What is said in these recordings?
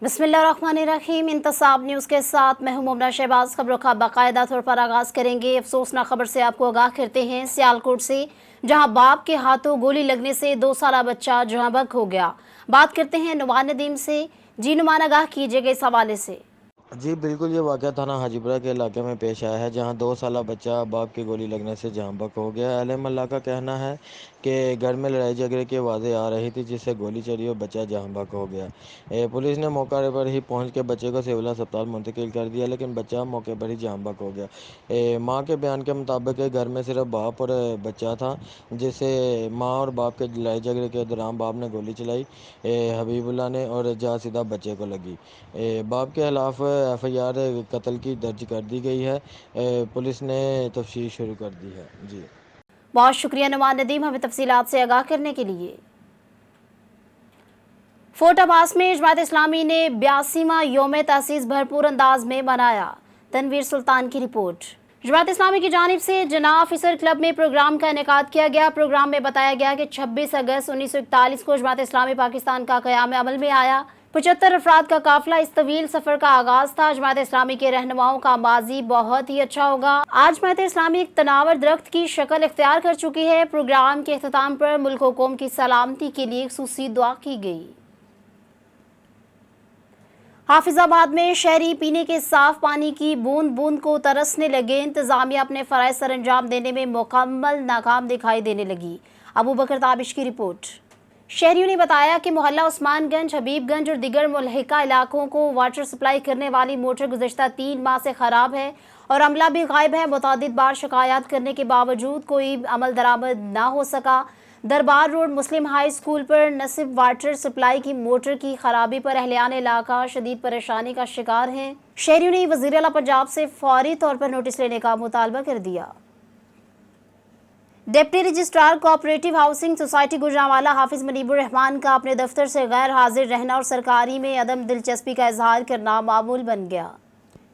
बिस्मिल्लाहिर्रहमानिर्रहीम। इंतसाब न्यूज़ के साथ मैं हूं मुमना शहबाज। खबरों का बाकायदा तौर पर आगाज़ करेंगे। अफसोसनाक खबर से आपको आगाह करते हैं सियालकोट से, जहां बाप के हाथों गोली लगने से 2 साला बच्चा जहां बक हो गया। बात करते हैं नुमान नदीम से। जी नुमान, आगाह कीजिएगा इस हवाले से। जी बिल्कुल, ये वाक़या थाना हाजीपुरा के इलाके में पेश आया है, जहां 2 साला बच्चा बाप की गोली लगने से जाँ बहक हो गया। अहले मोहल्ला का कहना है कि घर में लड़ाई झगड़े की आवाज़ें आ रही थी, जिससे गोली चली और बच्चा जाँ बहक हो गया। पुलिस ने मौके पर ही पहुंच के बच्चे को सिविल अस्पताल मुंतकिल कर दिया, लेकिन बच्चा मौके पर ही जाँ बहक हो गया। माँ के बयान के मुताबिक घर में सिर्फ बाप और बच्चा था, जिससे माँ और बाप के लड़ाई झगड़े के दौरान बाप ने गोली चलाई हबीबुल्लाह ने, और जहाँ सीधा बच्चे को लगी। बाप के खिलाफ एफआईआर कत्ल की दर्ज कर दी गई है। पुलिस ने तफ्तीश शुरू कर दी है। जी बहुत शुक्रिया नुमान नदीम, हमें तफसीलात से आगाह करने के लिए। फोर्ट अब्बास में जमात इस्लामी ने 82वां यौम तअसीस भरपूर अंदाज में मनाया। तनवीर सुल्तान की रिपोर्ट। जमात इस्लामी की जानिब से जना ऑफिसर क्लब में प्रोग्राम का इनेकाद किया गया। प्रोग्राम में बताया गया कि 26 अगस्त 1941 को जमात इस्लामी पाकिस्तान का क़याम अमल में आया। 75 अफराद का काफिला इस तवील सफ़र का आगाज़ था। जमात इस्लामी के रहनुमाओं का माजी बहुत ही अच्छा होगा। आज जमात इस्लामी एक तनावर दरख्त की शक्ल इख्तियार कर चुकी है। प्रोग्राम के अख्ताम पर मुल्क व कौम की सलामती के लिए खुसूसी दुआ की गई। हाफिजाबाद में शहरी पीने के साफ पानी की बूंद बूंद को तरसने लगे। इंतजामिया अपने फ़राइज़ सर अंजाम देने में मुकम्मल नाकाम दिखाई देने लगी। अबू बकर ताबिश की रिपोर्ट। शहरियों ने बताया कि मोहल्ला उस्मानगंज, हबीबगंज और दीगर मुल्हिका इलाकों को वाटर सप्लाई करने वाली मोटर गुज़श्ता 3 माह से ख़राब है और अमला भी गायब है। मुतअद्दिद बार शिकायत करने के बावजूद कोई अमल दरामद ना हो सका। दरबार रोड मुस्लिम हाई स्कूल पर नसिब वाटर सप्लाई की मोटर की खराबी पर अहलियान इलाका शदीद परेशानी का शिकार हैं। शहरियों ने वज़ीर आला पंजाब से फौरी तौर पर नोटिस लेने का मुतालबा कर दिया। Deputy registrar cooperative housing society Gujranwala Hafiz Munibur Rehman का अपने दफ्तर से गैर हाजिर रहना और सरकारी में अदम दिलचस्पी का इजहार करना मामूल बन गया।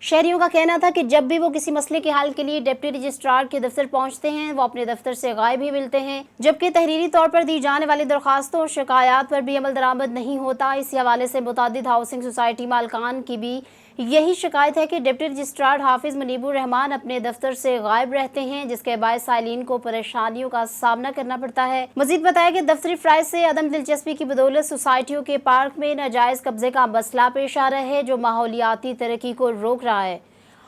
शहरियों का कहना था कि जब भी वो किसी मसले के हल के लिए डिप्टी रजिस्ट्रार के दफ्तर पहुंचते हैं, वो अपने दफ्तर से गायब ही मिलते हैं, जबकि तहरीरी तौर पर दी जाने वाली दरख्वास्तों और शिकायत पर भी अमल दरामद नहीं होता। इसी हवाले से मुतअद्दिद हाउसिंग सोसाइटी मालकान की भी यही शिकायत है कि डिप्टी रजिस्ट्रार हाफिज मुनीबुर रहमान अपने दफ्तर से गायब रहते हैं, जिसके बायस साइलिन को परेशानियों का सामना करना पड़ता है। मजीद बताया कि दफ्तरी फ़राइज़ से अदम दिलचस्पी की बदौलत सोसाइटियों के पार्क में नाजायज़ कब्जे का मसला पेश आ रहा है, जो माहौलियाती तरक्की को रोक रहा है।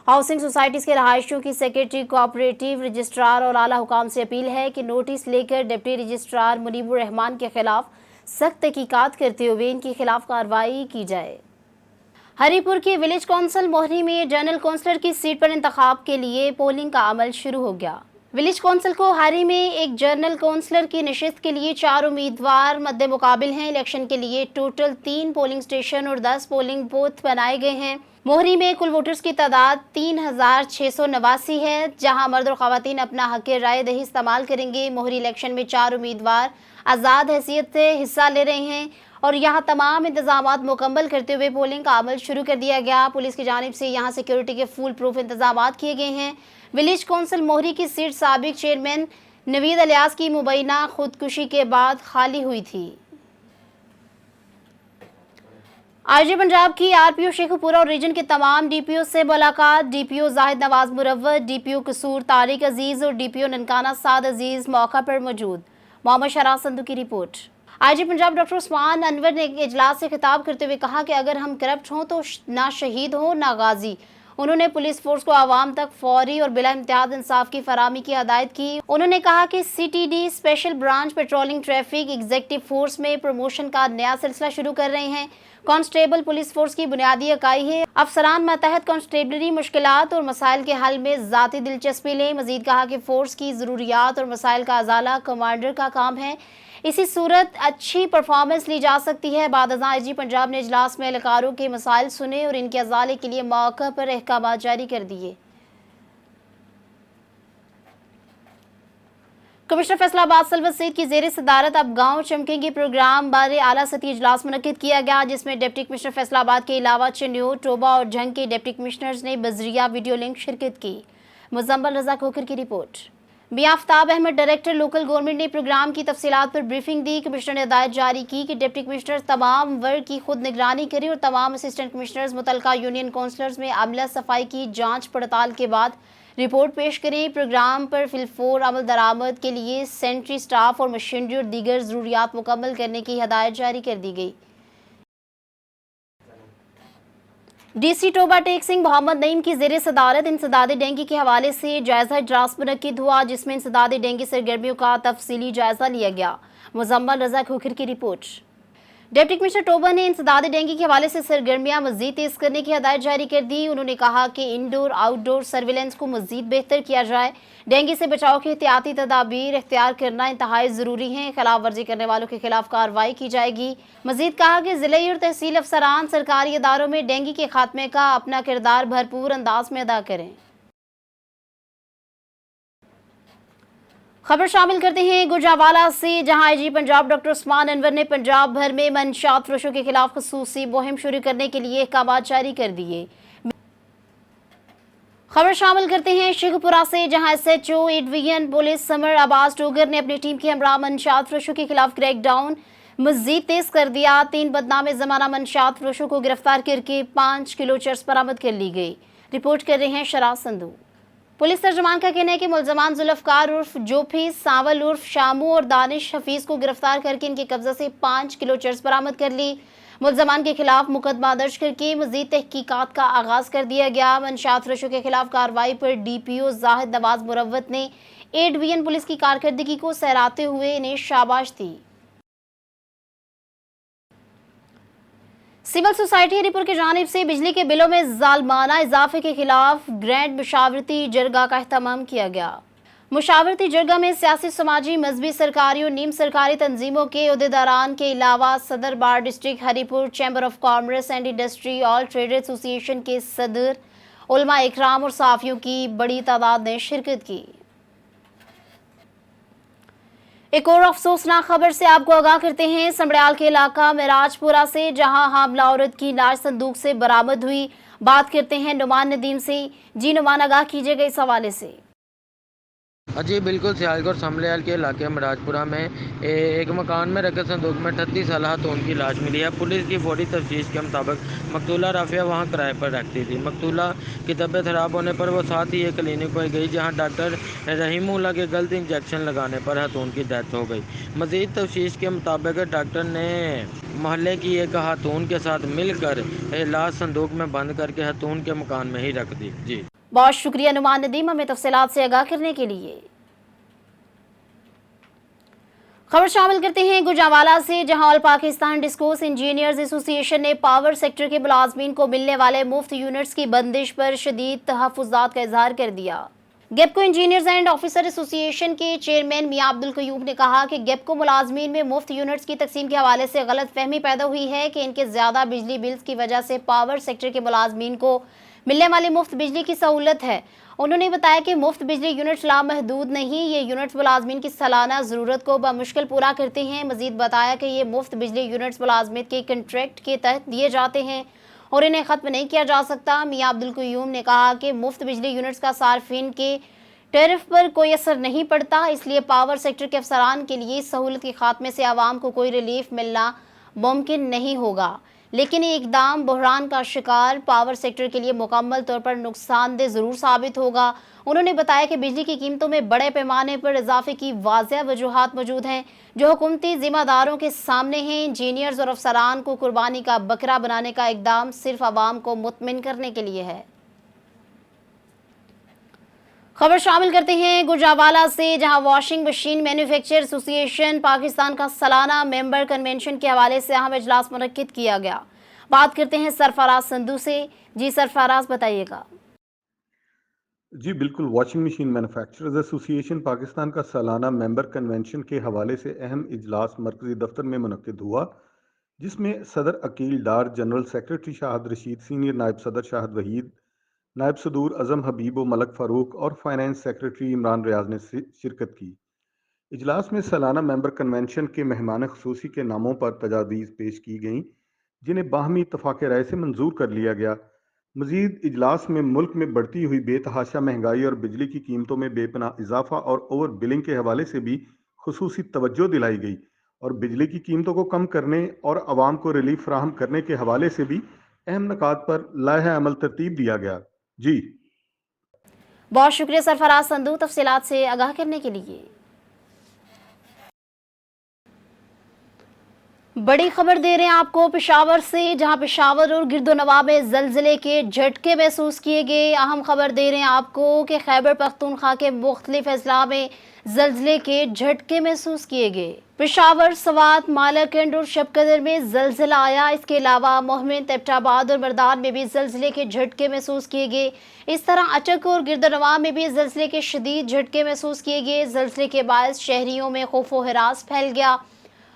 हाउसिंग सोसाइटीज़ के रहायशियों की सेक्रेटरी, कोऑपरेटिव रजिस्ट्रार और आला हुकाम से अपील है कि नोटिस लेकर डिप्टी रजिस्ट्रार मुनीबुर रहमान के खिलाफ सख्त तहकीकात करते हुए इनकी खिलाफ कार्रवाई की जाए। हरीपुर की विलेज कौंसिल मोहरी में जनरल कौंसलर की सीट पर इंतखाब के लिए पोलिंग का अमल शुरू हो गया। विलेज कौंसिल को हरी में एक जनरल कौंसलर की नशिस्त के लिए 4 उम्मीदवार मद्दे मुकाबिल हैं। इलेक्शन के लिए टोटल 3 पोलिंग स्टेशन और 10 पोलिंग बूथ बनाए गए हैं। मोहरी में कुल वोटर्स की तादाद 3689 है, जहां मर्द और ख़वातीन अपना हक राय दही इस्तेमाल करेंगे। मोहरी इलेक्शन में 4 उम्मीदवार आज़ाद हैसियत से हिस्सा ले रहे हैं और यहाँ तमाम इंतजामात मुकम्मल करते हुए पोलिंग का अमल शुरू कर दिया गया। पुलिस की जानिब से यहाँ सिक्योरिटी के फुल प्रूफ इंतजामात किए गए हैं। विलेज कौंसिल मोहरी की सीट साबिक चेयरमैन नवीद अलियास की मुबैना खुदकुशी के बाद खाली हुई थी। आईजी पंजाब की आरपीओ शेखुपुरा और रीजन के तमाम डीपीओ से मुलाकात। डीपीओ जाहिद नवाज मुरव्वत, डीपीओ कसूर तारिक अजीज और डीपीओ ननकाना साद अजीज मौका पर मौजूद। मोहम्मद शराज संधू की report. IG Punjab doctor Usman Anwar ने इजलास से खिताब करते हुए कहा कि अगर हम करप्ट हों तो ना शहीद हो ना गाजी। उन्होंने पुलिस फोर्स को आवाम तक फौरी और बिला इम्तियाज इंसाफ की फराहमी की हदायत की। उन्होंने कहा कि CTD special branch patrolling traffic executive force में प्रमोशन का नया सिलसिला शुरू कर रहे हैं। कांस्टेबल पुलिस फोर्स की बुनियादी इकाई है। अफसरान मातहत कांस्टेबलरी मुश्किलात और मसाइल के हल में ज़ाती दिलचस्पी लें। मजीद कहा कि फोर्स की ज़रूरियात और मसाइल का अजाला कमांडर का काम है। इसी सूरत अच्छी परफॉर्मेंस ली जा सकती है। बाद आईजी पंजाब ने इजलास में एहलकारों के मसाइल सुने और इनके अजाले के लिए मौका पर अहकाम जारी कर दिए। कमिश्नर फैसलाबाद सलवत सईद की ज़ेर सदारत अब गाँव चमकेंगे प्रोग्राम बारे आला सतही इजलास मुनक्किद किया गया, जिसमें डिप्टी कमिश्नर फैसलाबाद के अलावा चिन्यो, टोबा और झंग के डिप्टी कमिश्नर्स ने बजरिया वीडियो लिंक शिरकत की। मुजम्मल रजा खोखर की report. Mian Aftab Ahmed director local government ने प्रोग्राम की तफसीलात पर ब्रीफिंग दी। कमिश्नर ने हिदायत जारी की कि डिप्टी कमिश्नर तमाम वर्ग की खुद निगरानी करें और तमाम असिस्टेंट कमिश्नर्स मुतलका यूनियन काउंसलर्स में अमला सफाई की जांच पड़ताल के बाद रिपोर्ट पेश करें। प्रोग्राम पर फिलफोर अमल दरामद के लिए सेंट्री स्टाफ और मशीनरी और दीगर ज़रूरियात मुकम्मल करने की हिदायत जारी कर दी गई। डीसी टोबा टेक सिंह मोहम्मद नईम की ज़ेर सदारत इंसदाद डेंगू के हवाले से जायजा इजलास मुनक्किद हुआ, जिसमें इंसदाद डेंगू सरगर्मियों का तफसीली जायजा लिया गया। मुजम्मल रजा खोखर की रिपोर्ट। डिप्टी कमिश्नर टोबा ने इंसदाद डेंगू के हवाले से सरगर्मियां मजीद तेज करने की हिदायत जारी कर दी। उन्होंने कहा कि इंडोर आउटडोर सर्विलेंस को मजीद बेहतर किया जाए। डेंगू से बचाव के एहतियाती तदाबीर इख्तियार करना इंतहाई ज़रूरी है। खिलाफ वर्जी करने वालों के खिलाफ कार्रवाई की जाएगी। मजीद कहा कि ज़िले और तहसील अफसरान सरकारी इदारों में डेंगू के खात्मे का अपना किरदार भरपूर अंदाज में अदा करें। खबर शामिल करते हैं गुजरांवाला से, जहां आईजी पंजाब डॉक्टर उस्मान अनवर ने पंजाब भर में मंशियात फरोशों के खिलाफ खसूसी मुहिम शुरू करने के लिए अहकाम जारी कर दिए। खबर शामिल करते हैं शेखपुरा से, जहां SHO A division police summer Abbas Dogar ने अपनी टीम के हमरा मंशियात फरोशों के खिलाफ क्रैकडाउन मजीद तेज कर दिया। 3 बदनामे ज़माना मंशियात फरोशों को गिरफ्तार करके 5 किलो चरस बरामद कर ली गई। रिपोर्ट कर रहे हैं शराज संधू। पुलिस तर्जुमान का कहना है कि मुलजमान जुल्फकार उर्फ जोफी, सावल उर्फ शामू और दानिश हफीज को गिरफ्तार करके इनके कब्जा से 5 किलो चरस बरामद कर ली। मुलजमान के खिलाफ मुकदमा दर्ज करके मजीद तहकीकात का आगाज कर दिया गया। मंशियात फरोशों के खिलाफ कार्रवाई पर DPO जाहिद नवाज मुरव्वत ने ए डिवीजन पुलिस की कारकर्दगी को सराहते हुए इन्हें शाबाश दी। सिविल सोसाइटी हरिपुर की जानिब से बिजली के बिलों में जालमाना इजाफे के खिलाफ ग्रैंड मुशावरती जरगा का एहतमाम किया गया। मुशावरती जरगा में सियासी, समाजी, मजहबी, सरकारी और नीम सरकारी तंजीमों के अहदेदारान के अलावा सदर bar district Haripur, chamber of commerce and industry, all trade association के सदर, उलमा इकराम और सहाफ़ियों की बड़ी तादाद ने शिरकत की। एक और अफसोसनाक खबर से आपको आगाह करते हैं समड़ियाल के इलाका मेराजपुरा से, जहां हामला औरत की लाश संदूक से बरामद हुई। बात करते हैं नुमान नदीम से। जी नुमान, आगाह कीजिएगा इस हवाले से। जी बिल्कुल, सियालकोट समड़ियाल के इलाके मराजपुरा में एक मकान में रखे संदूक में 38 साल खातून की लाश मिली है। पुलिस की फौरी तफ्तीश के मुताबिक मकतूला राफिया वहां किराए पर रखती थी। मकतूला की तबीयत खराब होने पर वो साथ ही एक क्लिनिक पर गई, जहां डॉक्टर रहीमुल्लाह के गलत इंजेक्शन लगाने पर खातून की डेथ हो गई। मजीद तफ्तीश के मुताबिक डॉक्टर ने मोहल्ले की एक खातून के साथ मिलकर लाश संदूक में बंद करके खातून के मकान में ही रख दी। जी बहुत शुक्रिया नुमान नदीम, हमें तफसीलात से आगाह करने के लिए। खबर शामिल करते हैं गुजरांवाला से, जहां all Pakistan discourse engineers association ने पावर सेक्टर के मुलाजमीन को मिलने वाले मुफ्त यूनिट्स की बंदिश पर शदीद तहफ़्फ़ुज़ात का इजहार कर दिया। गेपको इंजीनियर्स एंड ऑफिसर एसोसिएशन के चेयरमैन मियां अब्दुल कयूम ने कहा कि गेपको मुलाजमीन में मुफ्त यूनिट्स की तकसीम के हवाले से गलत फहमी पैदा हुई है कि इनके ज़्यादा बिजली बिल्स की वजह से पावर सेक्टर के मुलाजमीन को मिलने वाली मुफ्त बिजली की सहूलत है। उन्होंने बताया कि मुफ्त बिजली यूनिट्स लामहदूद नहीं, ये यूनिट्स मुलाजमीन की सालाना ज़रूरत को बमुश्किल पूरा करते हैं। मजीद बताया कि ये मुफ्त बिजली यूनिट्स मुलाजमत के कंट्रैक्ट के तहत दिए जाते हैं और इन्हें ख़त्म नहीं किया जा सकता। मियां अब्दुल कयूम ने कहा कि मुफ्त बिजली यूनिट्स का सार्फिन के टैरिफ पर कोई असर नहीं पड़ता, इसलिए पावर सेक्टर के अफसरान के लिए इस सहूलत के खात्मे से आवाम को कोई रिलीफ मिलना मुमकिन नहीं होगा। लेकिन ये इकदाम बहरान का शिकार पावर सेक्टर के लिए मुकम्मल तौर पर नुकसानदेह ज़रूर साबित होगा। उन्होंने बताया कि बिजली की कीमतों में बड़े पैमाने पर इजाफे की वाज़ेह वजूहात मौजूद हैं जो हुकूमती जिम्मेदारों के सामने हैं। इंजीनियर्स और अफसरान को कुर्बानी का बकरा बनाने का इकदाम सिर्फ आवाम को मुतमिन करने के लिए है। खबर शामिल करते हैं गुजरांवाला से, जहां washing machine manufacture association Pakistan का सालाना मेंबर कन्वेंशन के हवाले से अहम इजलास मुनक्किद किया गया। बात करते हैं सरफराज संधू से। जी सरफराज, बताइएगा। जी बिल्कुल, washing machine manufacturers association Pakistan का सालाना मेंबर कन्वेंशन के हवाले से अहम इजलास मरकजी दफ्तर में मुनक्किद हुआ, जिसमें सदर Aqeel Dar, general secretary Shahid Rashid, senior नायब सदर शाहद वहीद, नायब सदूर अज़म हबीब व मलक फ़ारूक और फाइनेंस सेक्रेटरी इमरान रियाज ने शिरकत की। इजलास में सालाना मेंबर कन्वेंशन के मेहमान ख़ुसूसी के नामों पर तजावीज़ पेश की गईं, जिन्हें बाहमी इत्तफ़ाक़ राय से मंजूर कर लिया गया। مزید اجلاس میں ملک میں بڑھتی ہوئی بے تحاشا مہنگائی اور بجلی کی قیمتوں میں بے پناہ اضافہ اور اوور بلنگ کے حوالے سے بھی خصوصی توجہ دلائی گئی اور بجلی کی قیمتوں کو کم کرنے اور عوام کو ریلیف فراہم کرنے کے حوالے سے بھی اہم نکات پر لائحہ عمل ترتیب دیا گیا۔ جی بہت شکریہ سرفراز سندھو تفصیلات سے آگاہ کرنے کے لیے۔ بڑی خبر دے رہے ہیں آپ کو پشاور سے، جہاں پشاور اور گرد و نواح میں زلزلے کے جھٹکے محسوس کیے گئے۔ اہم خبر دے رہے ہیں آپ کو کہ خیبر پختونخوا کے مختلف اضلاع میں زلزلے کے جھٹکے محسوس کیے گئے۔ پشاور، سوات، مالاکنڈ اور شب قدر میں زلزلہ آیا۔ اس کے علاوہ موہمن، ایبٹ آباد اور مردان میں بھی زلزلے کے جھٹکے محسوس کیے گئے۔ اس طرح اچک اور گرد و نواح میں بھی زلزلے کے شدید جھٹکے محسوس کیے گئے۔ زلزلے کے باعث شہریوں میں خوف و ہراس پھیل گیا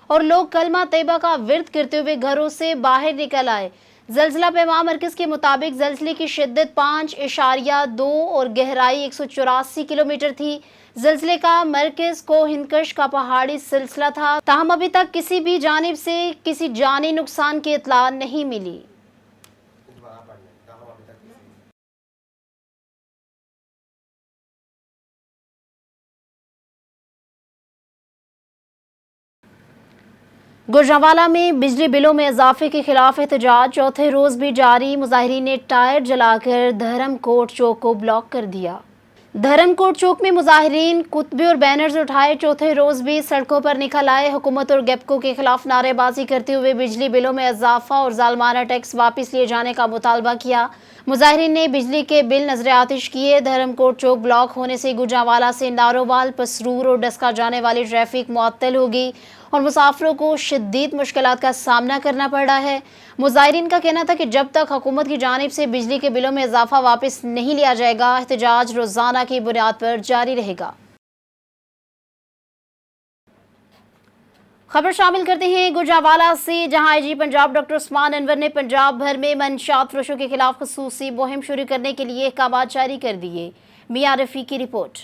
اور لوگ کلمہ طیبہ کا ورد کرتے ہوئے گھروں سے باہر نکل آئے۔ زلزلہ پیما مرکز کے مطابق زلزلے کی شدت 5.2 اور گہرائی 184 کلومیٹر تھی۔ زلزلے کا مرکز کوہ ہندکش کا پہاڑی سلسلہ تھا، تاہم ابھی تک کسی بھی جانب سے کسی جانی نقصان کی اطلاع نہیں ملی۔ گوجرانوالہ میں بجلی بلوں میں اضافے کے خلاف احتجاج چوتھے روز بھی جاری۔ مظاہرین نے ٹائر جلا کر دھرم کوٹ چوک کو بلاک کر دیا۔ دھرم کوٹ چوک میں مظاہرین کتبے اور بینرز اٹھائے چوتھے روز بھی سڑکوں پر نکل آئے۔ حکومت اور گیپکو کے خلاف نعرے بازی کرتے ہوئے بجلی بلوں میں اضافہ اور ظالمانہ ٹیکس واپس لیے جانے کا مطالبہ کیا۔ مظاہرین نے بجلی کے بل نظر آتش کیے۔ دھرم کوٹ چوک بلاک ہونے سے گوجرانوالہ سے نارووال، پسرور اور ڈسکا جانے والی ٹریفک معطل ہوگی اور مسافروں کو شدید مشکلات کا سامنا کرنا پڑ رہا ہے۔ مظاہرین کا کہنا تھا کہ جب تک حکومت کی جانب سے بجلی کے بلوں میں اضافہ واپس نہیں لیا جائے گا، احتجاج روزانہ کی بنیاد پر جاری رہے گا۔ خبر شامل کرتے ہیں گوجرانوالہ سے، جہاں آئی جی پنجاب ڈاکٹر عثمان انور نے پنجاب بھر میں منشیات فروشوں کے خلاف خصوصی مہم شروع کرنے کے لیے احکامات جاری کر دیے۔ میاں رفیع کی رپورٹ۔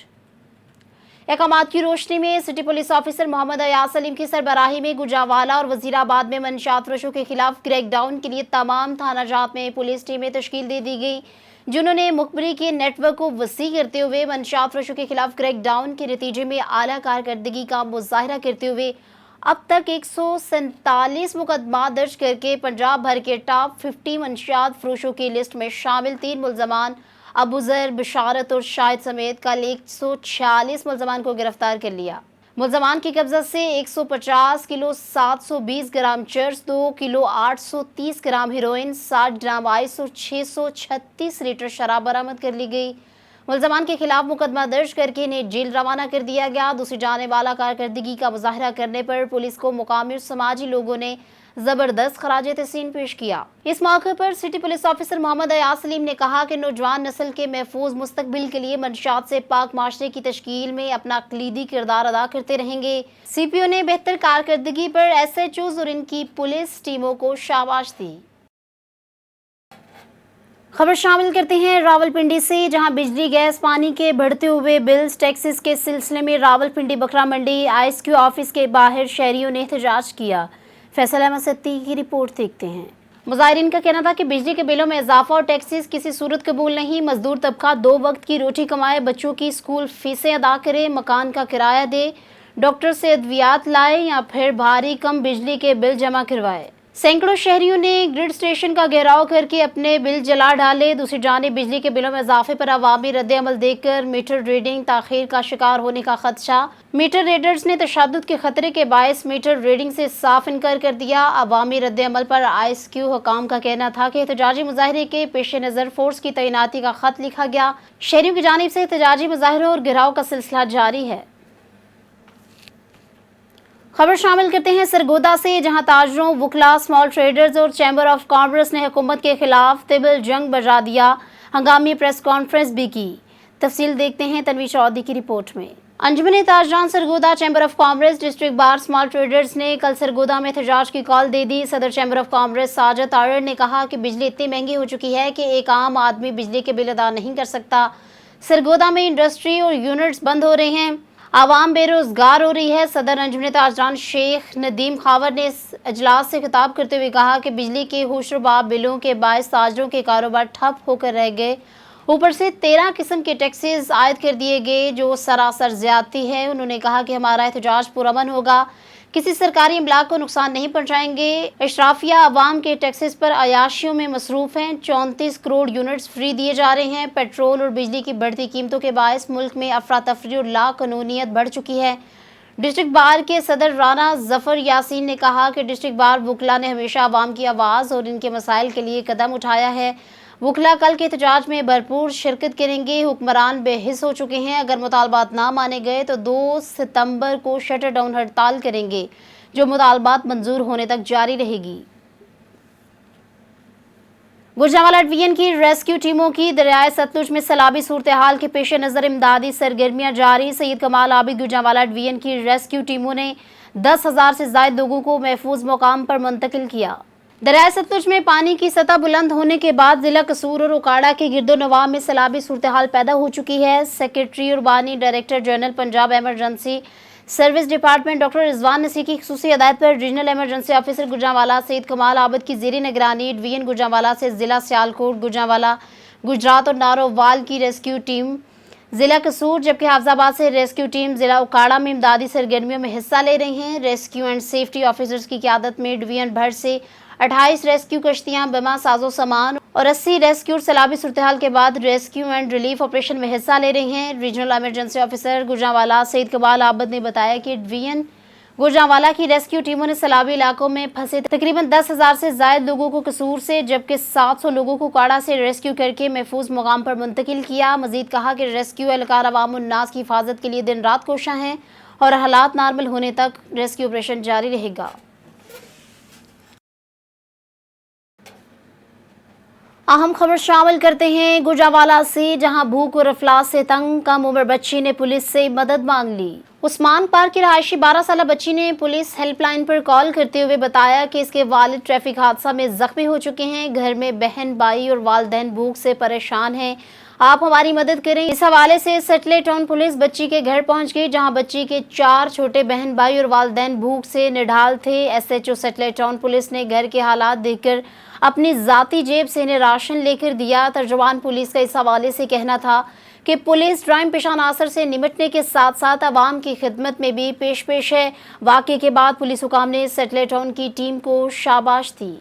احکامات کی روشنی میں سٹی پولیس آفیسر محمد ایاز سلیم کی سربراہی میں گوجرانوالہ اور وزیر آباد میں منشیات فروشوں کے خلاف کریک ڈاؤن کے لیے تمام تھانہ جات میں پولیس ٹیمیں تشکیل دے دی گئی، جنہوں نے مخبری کے نیٹ ورک کو وسیع کرتے ہوئے منشیات فروشوں کے خلاف کریک ڈاؤن کے نتیجے میں اعلیٰ کارکردگی کا مظاہرہ کرتے ہوئے اب تک 147 مقدمات درج کر کے پنجاب بھر کے ٹاپ 50 منشیات فروشوں کی لسٹ میں شامل 3 ملزمان ابوذر، بشارت اور شاہد سمیت کل 146 ملزمان کو گرفتار کر لیا۔ ملزمان کی قبضہ سے 150 کلو 720 گرام چرس، 2 کلو 830 گرام ہیروئن، 60 گرام آئس اور 636 لیٹر شراب برآمد کر لی گئی۔ ملزمان کے خلاف مقدمہ درج کر کے انہیں جیل روانہ کر دیا گیا۔ دوسری جانب اعلیٰ کارکردگی کا مظاہرہ کرنے پر پولیس کو مقامی اور سماجی لوگوں نے زبردست خراج تحسین پیش کیا۔ اس موقع پر سٹی پولیس آفیسر محمد ایاز سلیم نے کہا کہ نوجوان نسل کے محفوظ مستقبل کے لیے منشیات سے پاک معاشرے کی تشکیل میں اپنا کلیدی کردار ادا کرتے رہیں گے۔ سی پی او نے بہتر کارکردگی پر ایس ایچ اوز اور ان کی پولیس ٹیموں کو شاباش دی۔ خبر شامل کرتے ہیں راولپنڈی سے، جہاں بجلی، گیس، پانی کے بڑھتے ہوئے بلز، ٹیکسز کے سلسلے میں راولپنڈی بکرا منڈی آئی کیو آفس کے باہر شہریوں نے احتجاج کیا۔ فیصل احمد ستی کی رپورٹ دیکھتے ہیں۔ مظاہرین کا کہنا تھا کہ بجلی کے بلوں میں اضافہ اور ٹیکسز کسی صورت قبول نہیں۔ مزدور طبقہ 2 وقت کی روٹی کمائے، بچوں کی اسکول فیسیں ادا کرے، مکان کا کرایہ دے، ڈاکٹر سے ادویات لائے یا پھر بھاری کم بجلی کے بل جمع کروائے۔ سینکڑوں شہریوں نے گرڈ اسٹیشن کا گھیراؤ کر کے اپنے بل جلا ڈالے۔ دوسری جانب بجلی کے بلوں میں اضافے پر عوامی رد عمل دیکھ کر میٹر ریڈنگ تاخیر کا شکار ہونے کا خدشہ۔ میٹر ریڈرز نے تشدد کے خطرے کے باعث میٹر ریڈنگ سے صاف انکار کر دیا۔ عوامی رد عمل پر آئی کیو حکام کا کہنا تھا کہ احتجاجی مظاہرے کے پیش نظر فورس کی تعیناتی کا خط لکھا گیا۔ شہریوں کی جانب سے احتجاجی مظاہروں اور گھیراؤ کا سلسلہ جاری ہے۔ خبر شامل کرتے ہیں سرگودا سے، جہاں تاجروں، وکلاء، اسمال ٹریڈرز اور چیمبر آف کامرس نے حکومت کے خلاف طبل جنگ بجا دیا۔ ہنگامی پریس کانفرنس بھی کی۔ تفصیل دیکھتے ہیں تنویر چودھری کی رپورٹ میں۔ انجمن تاجران Sargodha, chamber of commerce, district bar, small traders نے کل سرگودا میں احتجاج کی کال دے دی۔ صدر چیمبر آف کامرس ساجد آرڑ نے کہا کہ بجلی اتنی مہنگی ہو چکی ہے کہ ایک عام آدمی بجلی کے بل ادا نہیں کر سکتا۔ سرگودا میں انڈسٹری اور یونٹس بند ہو رہے ہیں۔ عوام بے روزگار ہو رہی ہے۔ صدر انجمن تاجران شیخ ندیم خاور نے اس اجلاس سے خطاب کرتے ہوئے کہا کہ بجلی کے ہوشربا بلوں کے باعث تاجروں کے کاروبار ٹھپ ہو کر رہ گئے، اوپر سے 13 قسم کے ٹیکسز عائد کر دیے گئے جو سراسر زیادتی ہے۔ انہوں نے کہا کہ ہمارا احتجاج پرامن ہوگا، کسی سرکاری املاک کو نقصان نہیں پہنچائیں گے۔ اشرافیہ عوام کے ٹیکسز پر عیاشیوں میں مصروف ہیں۔ 34 کروڑ یونٹس فری دیے جا رہے ہیں۔ پیٹرول اور بجلی کی بڑھتی قیمتوں کے باعث ملک میں افراتفری اور لا قانونیت بڑھ چکی ہے۔ ڈسٹرکٹ بار کے صدر رانا ظفر یاسین نے کہا کہ ڈسٹرکٹ بار وکلاء نے ہمیشہ عوام کی آواز اور ان کے مسائل کے لیے قدم اٹھایا ہے۔ وکلاء کل کے احتجاج میں بھرپور شرکت کریں گے۔ حکمران بے حس ہو چکے ہیں، اگر مطالبات نہ مانے گئے تو 2 ستمبر کو شٹر ڈاؤن ہڑتال کریں گے جو مطالبات منظور ہونے تک جاری رہے گی۔ گوجرانوالہ ڈویژن کی ریسکیو ٹیموں کی دریائے ستلج میں سیلابی صورتحال کے پیش نظر امدادی سرگرمیاں جاری۔ سید کمال عابد گوجرانوالہ ڈویژن کی ریسکیو ٹیموں نے 10,000 سے زائد لوگوں کو محفوظ مقام پر منتقل کیا۔ دریائے ستلج میں پانی کی سطح بلند ہونے کے بعد ضلع قصور اور اوکاڑہ کے گرد و نواح میں سیلابی صورتحال پیدا ہو چکی ہے۔ سیکریٹری اربانی director general Punjab emergency service department doctor Rizwan Naseer کی خصوصی ہدایت پر regional emergency officer Gujranwala Syed Kamal Abid کی زیر نگرانی ڈویژن گوجرانوالہ سے ضلع سیالکوٹ، گوجرانوالہ، گجرات اور نارووال کی ریسکیو ٹیم ضلع قصور، جبکہ حافظ آباد سے ریسکیو ٹیم ضلع اوکاڑہ میں امدادی سرگرمیوں میں حصہ لے رہی ہیں۔ ریسکیو اینڈ سیفٹی آفیسرز کی قیادت میں ڈویژن بھر سے 28 ریسکیو کشتیاں، بما ساز و سامان اور 80 ریسکیور سیلابی صورتحال کے بعد ریسکیو اینڈ ریلیف آپریشن میں حصہ لے رہے ہیں۔ Regional emergency officer Gujranwala Syed Kamal عابد نے بتایا کہ ڈویژن گوجرانوالہ کی ریسکیو ٹیموں نے سیلابی علاقوں میں پھنسے تقریباً 10,000 سے زائد لوگوں کو قصور سے، جبکہ 700 لوگوں کو اوکاڑہ سے ریسکیو کر کے محفوظ مقام پر منتقل کیا۔ مزید کہا کہ ریسکیو اہلکار عوام الناس کی حفاظت کے لیے دن رات کوشاں ہیں اور حالات نارمل ہونے تک ریسکیو آپریشن جاری رہے گا۔ اہم خبر شامل کرتے ہیں گوجرانوالہ سے، جہاں بھوک اور افلاس سے تنگ کم عمر بچی نے پولیس سے مدد مانگ لی۔ عثمان پارک کی رہائشی 12 سالہ بچی نے پولیس ہیلپ لائن پر کال کرتے ہوئے بتایا کہ اس کے والد ٹریفک حادثہ میں زخمی ہو چکے ہیں، گھر میں بہن، بھائی اور والدین بھوک سے پریشان ہیں، آپ ہماری مدد کریں۔ اس حوالے سے سیٹلے ٹاؤن پولیس بچی کے گھر پہنچ گئی، جہاں بچی کے 4 چھوٹے بہن بھائی اور والدین بھوک سے نڈھال تھے۔ SHO سیٹلے ٹاؤن پولیس نے گھر کے حالات دیکھ کر اپنی ذاتی جیب سے انہیں راشن لے کر دیا۔ ترجمان پولیس کا اس حوالے سے کہنا تھا کہ پولیس جرائم پیشہ عناصر سے نمٹنے کے ساتھ ساتھ عوام کی خدمت میں بھی پیش ہے۔ واقعے کے بعد پولیس حکام نے سیٹلے ٹاؤن کی ٹیم کو شاباش دی۔